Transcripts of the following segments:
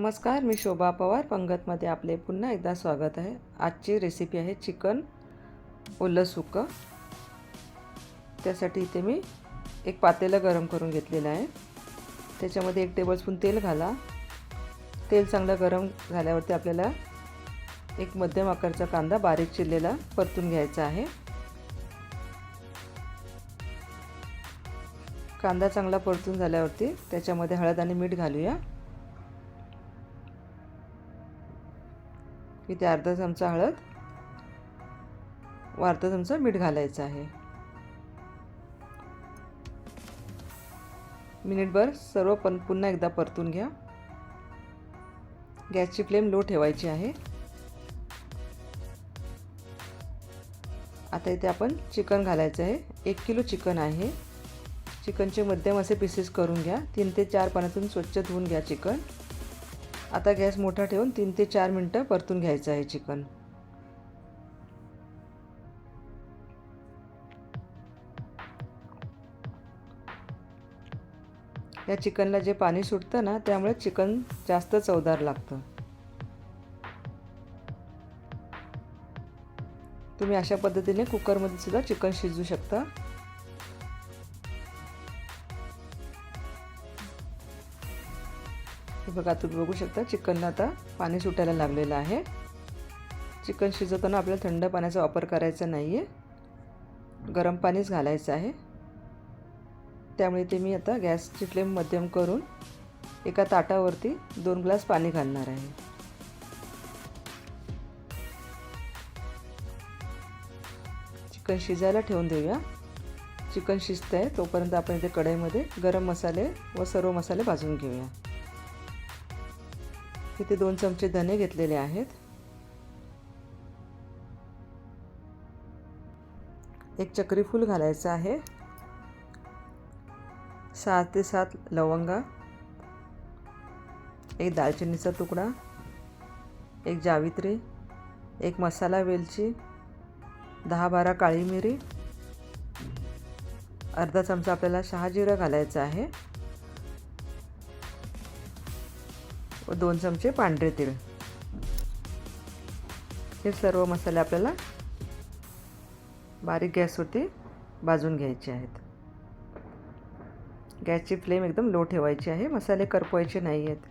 नमस्कार, मी शोभा पवार पंगतमध्ये आपले पुन्हा एकदा स्वागत आहे। आजची रेसिपी आहे चिकन ओलं सुकं। त्यासाठी इथे मी एक पातेलं गरम करून घेतलेलं आहे। त्याच्यामध्ये 1 टेबलस्पून तेल घाला। तेल चांगलं गरम झाल्यावरती आपल्याला एक मध्यम आकाराचा कांदा बारीक चिरलेला परतून घ्यायचा आहे। कांदा चांगला परतून झाल्यावरती त्याच्यामध्ये हळद आणि मीठ घालूया। इथे अर्धा चमचा हळद व अर्धा चमचा मीठ घालायचं आहे। मिनिटभर सर्व पुन्हा एकदा परतून घ्या। गॅसची फ्लेम लो ठेवायची आहे। आता इथे आपण चिकन घालायचं आहे। 1 किलो चिकन आहे। चिकनचे मध्यम असे पीसेस करून घ्या। 3 ते 4 पाण्यातून स्वच्छ धुवून घ्या चिकन। आता गॅस मोठा ठेवून 3 ते 4 मिनिटं परतून घ्यायचं आहे चिकन। या चिकनला जे पाणी सुटतं ना, त्यामुळे चिकन जास्त चवदार लागतं। तुम्ही अशा पद्धतीने कुकरमध्ये सुद्धा चिकन शिजवू शकता। हे बघा, तुम्ही बघू शकता चिकनला आता पाणी सुटायला लागलेलं आहे। चिकन शिजवताना आपल्याला थंड पाण्याचा वापर करायचा नाहीये, गरम पाणीच घालायचं आहे। त्यामुळे ते मी आता गॅसची फ्लेम मध्यम करून एका ताटावरती 2 ग्लास पाणी घालणार आहे। चिकन शिजायला ठेवून देऊया। चिकन शिजतंय तोपर्यंत आपण इथे कढईमध्ये गरम मसाले व सर्व मसाले भाजून घेऊया। इथे 2 चमचे धने घेतलेले आहेत। 1 चक्री फूल घालायचं आहे। 6 ते 7 लवंगा, 1 दालचिनीचा तुकडा, 1 जावित्री, 1 मसाला वेलची, 10-12 काळी मिरी, अर्धा चमचा आपल्याला शहाजिरं घालायचं आहे व 2 चमचे पांढरे तीळ। हे सर्व मसाले आपल्याला बारीक गॅसवरती भाजून घ्यायचे आहेत। गॅसची फ्लेम एकदम लो ठेवायची आहे, मसाले करपवायचे नाही आहेत।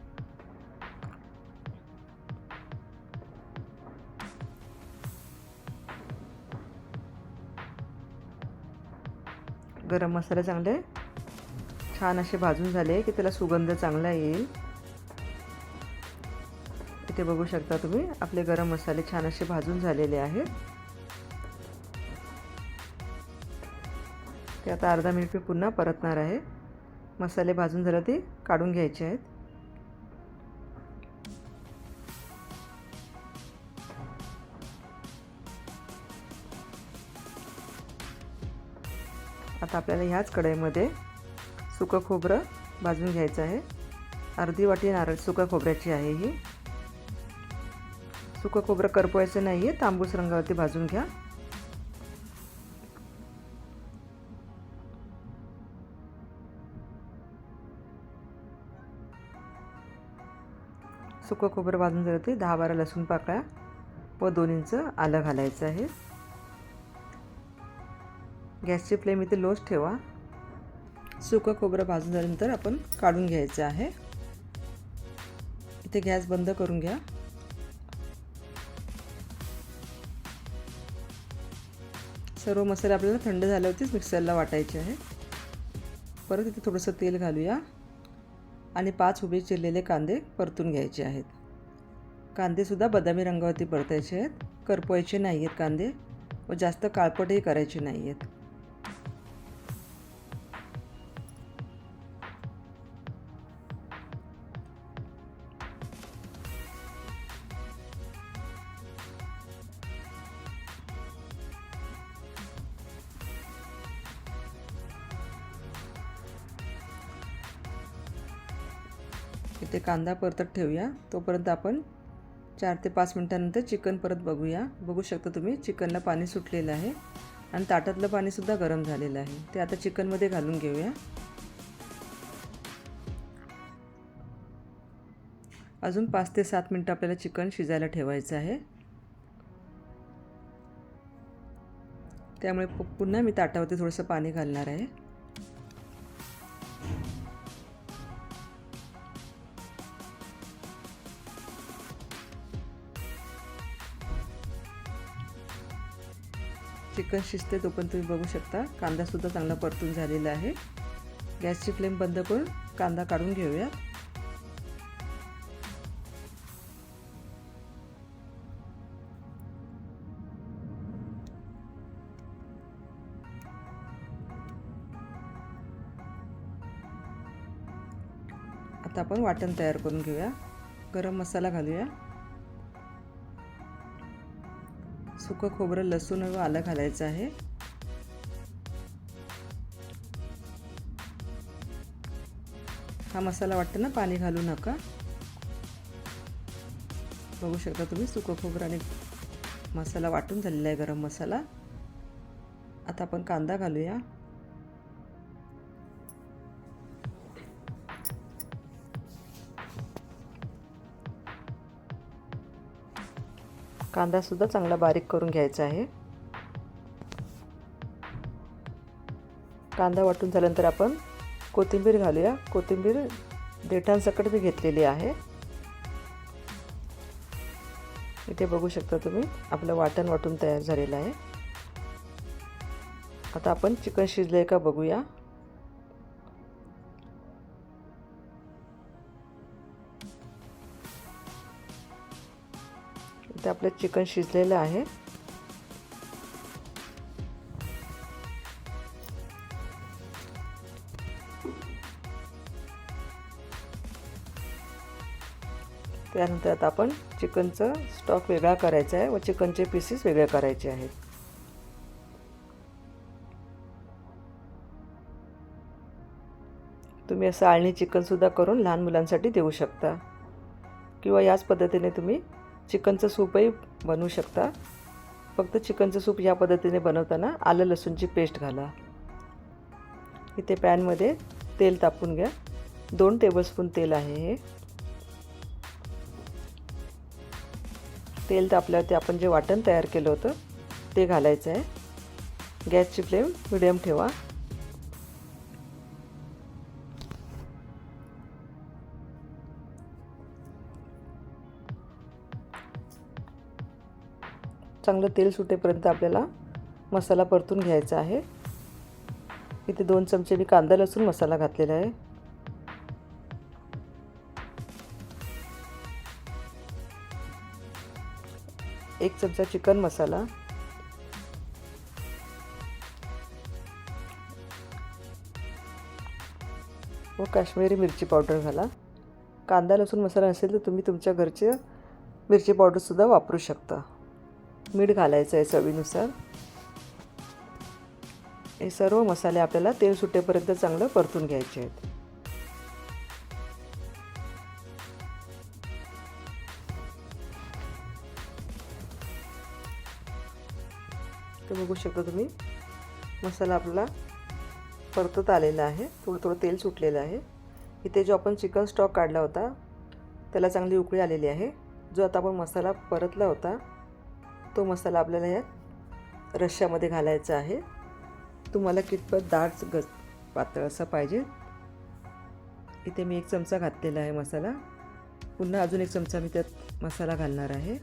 गरम मसाले चांगले छान असे भाजून झाले की त्याला सुगंध चांगला येईल। इथे बघू शकता तुम्ही आपले गरम मसाले छान असे भाजून झालेले आहेत। ते आता अर्धा मिनिट मी पुन्हा परतणार आहे। मसाले भाजून झाले ते काढून घ्यायचे आहेत। आता आपल्याला ह्याच कढईमध्ये सुकं खोबरं भाजून घ्यायचं आहे। अर्धी वाटी नारळ सुक्या खोबऱ्याची आहे ही। सुकं खोबरं करपवायचं नाहीये, तांबूस रंगावरती भाजून घ्या। सुकं खोबरं भाजून झालं ते 10-12 लसूण पाकळ्या व 2 इंच आलं घालायचं आहे। गॅसची फ्लेम इथे लोच ठेवा। सुकं खोबरं भाजून झाल्यानंतर आपण काढून घ्यायचं आहे। इथे गॅस बंद करून घ्या। सर्व मसाले आपल्याला थंड झाल्यावरतीच मिक्सरला वाटायचे आहे। परत इथे थोडंसं तेल घालूया आणि 5 उभे चिरलेले कांदे परतून घ्यायचे आहेत। कांदे सुद्धा बदामी रंगावरती परतायचे आहेत, करपवायचे नाही आहेत कांदे व जास्त काळपटही करायचे नाही आहेत। इथे कांदा परतत ठेवूया। तोपर्यंत आपण 4 ते 5 मिनिटांनंतर चिकन परत बघूया। बघू शकता तुम्ही चिकनला पाणी सुटलेलं आहे आणि ताटातलं पाणी सुद्धा गरम झालेलं आहे। ते आता चिकनमध्ये घालून घेऊया। अजून 5 ते 7 मिनटं आपल्याला चिकन शिजायला ठेवायचं आहे. त्यामुळे पुन्हा मी ताटावरती थोडंसं पाणी घालणार आहे. चिकन शिजते तोपर्यंत तुम्ही बघू शकता कांदासुद्धा चांगला परतून झालेला आहे. गॅसची फ्लेम बंद करून कांदा काढून घेऊया. आता आपण वाटण तयार करून घेऊया. गरम मसाला घालूया. सुकं खोबरं, लसूण व आलं घालायचं आहे. हा मसाला वाटताना पाणी घालू नका. बघू शकता तुम्ही सुकं खोबरं आणि मसाला वाटून झालेला आहे, गरम मसाला. आता आपण कांदा घालूया. कांदा सुद्धा चांगला बारीक करून घ्यायचा आहे. कांदा वाटून झाल्यानंतर आपण कोथिंबीर घालूया. कोथिंबीर देठांसकट मी घेतलेली आहे. इथे बघू शकता तुम्ही आपलं वाटण वाटून तयार झालेलं आहे. आता आपण चिकन शिजले का बघूया. इथे आपलं चिकन शिजलेलं आहे. त्यानंतर आता आपण चिकनचा स्टॉक वेगळा करायचा आहे व चिकनचे पीसेस वेगळे करायचे आहेत. तुम्ही असं आळणी चिकनसुद्धा करून लहान मुलांसाठी देऊ शकता किंवा याच पद्धतीने तुम्ही चिकनचं सूपही बनवू शकता. फक्त चिकनचं सूप या पद्धतीने बनवताना आलं लसूणची पेस्ट घाला. इथे पॅनमध्ये तेल तापवून घ्या. 2 टेबलस्पून तेल आहे हे. तेल तापल्यावरती आपण जे वाटण तयार केलं होतं ते घालायचं आहे. गॅसची फ्लेम मिडियम ठेवा. चांगलं तेल सुटेपर्यंत आपल्याला मसाला परतून घ्यायचा आहे. इथे 2 चमचे मी कांदा लसूण मसाला घातलेला आहे. एक चमचा चिकन मसाला, व काश्मीरी मिरची पावडर घाला. कांदा लसूण मसाला नसेल तर तुम्ही तुमच्या घरचे मिरची पावडरसुद्धा वापरू शकता. मीठ घालायचं आहे चवीनुसार. हे सर्व मसाले आपल्याला तेल सुटेपर्यंत चांगलं परतून घ्यायचे आहेत. तर बघू शकता तुम्ही मसाला आपला परतत आलेला आहे. थोडं तेल सुटलेलं आहे. इथे जो आपण चिकन स्टॉक काढला होता त्याला चांगली उकळी आलेली आहे. जो आता आपण मसाला परतला होता तो मसाला आपल्याला या रश्श्यामध्ये घालायचा आहे. तुम्हाला कितपत दाट पातळ असा पाहिजे. इथे मी 1 चमचा घातलेला आहे मसाला. पुन्हा अजून 1 चमचा मी त्यात मसाला घालणार आहे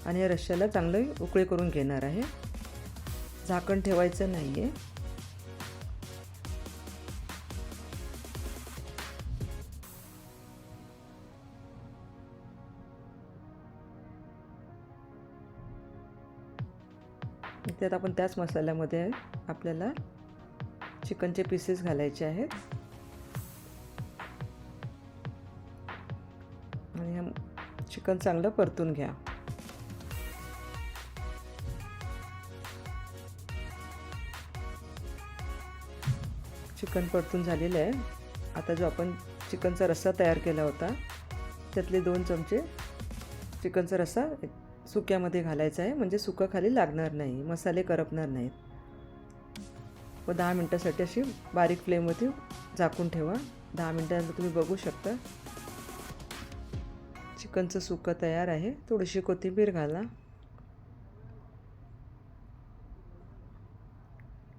आणि या रश्श्याला चांगलं उकळी करून घेणार आहे. झाकण ठेवायचं नाही आहे. त्यात आपण त्याच मसाल्यामध्ये आपल्याला चिकनचे पीसेस घालायचे आहेत आणि चिकन चांगलं परतून घ्या. चिकन परतून झालेलं आहे. आता जो आपण चिकनचा रस्सा तयार केला होता त्यातले 2 चमचे चिकनचा रस्सा सुक्यामध्ये घालायचा आहे. म्हणजे सुकं खाली लागणार नाही, मसाले करपणार नाहीत. व 10 मिनटासाठी अशी बारीक फ्लेमवरती झाकून ठेवा. 10 मिनटानंतर तुम्ही बघू शकता चिकनचं सुकं तयार आहे. थोडीशी कोथिंबीर घाला.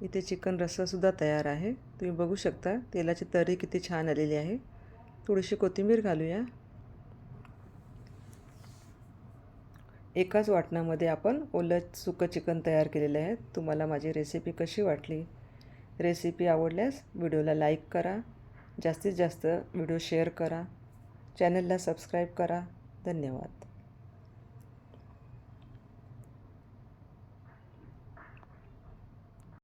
इथे चिकन रस्सासुद्धा तयार आहे. तुम्ही बघू शकता तेलाची तरी किती छान आलेली आहे. थोडीशी कोथिंबीर घालूया. एकाच वाटणामध्ये आपण ओलं सुकं चिकन तयार केलेलं आहे. तुम्हाला माझी रेसिपी कशी वाटली? रेसिपी आवडल्यास व्हिडिओला लाईक करा. जास्तीत जास्त व्हिडिओ शेअर करा. चॅनलला सबस्क्राईब करा. धन्यवाद.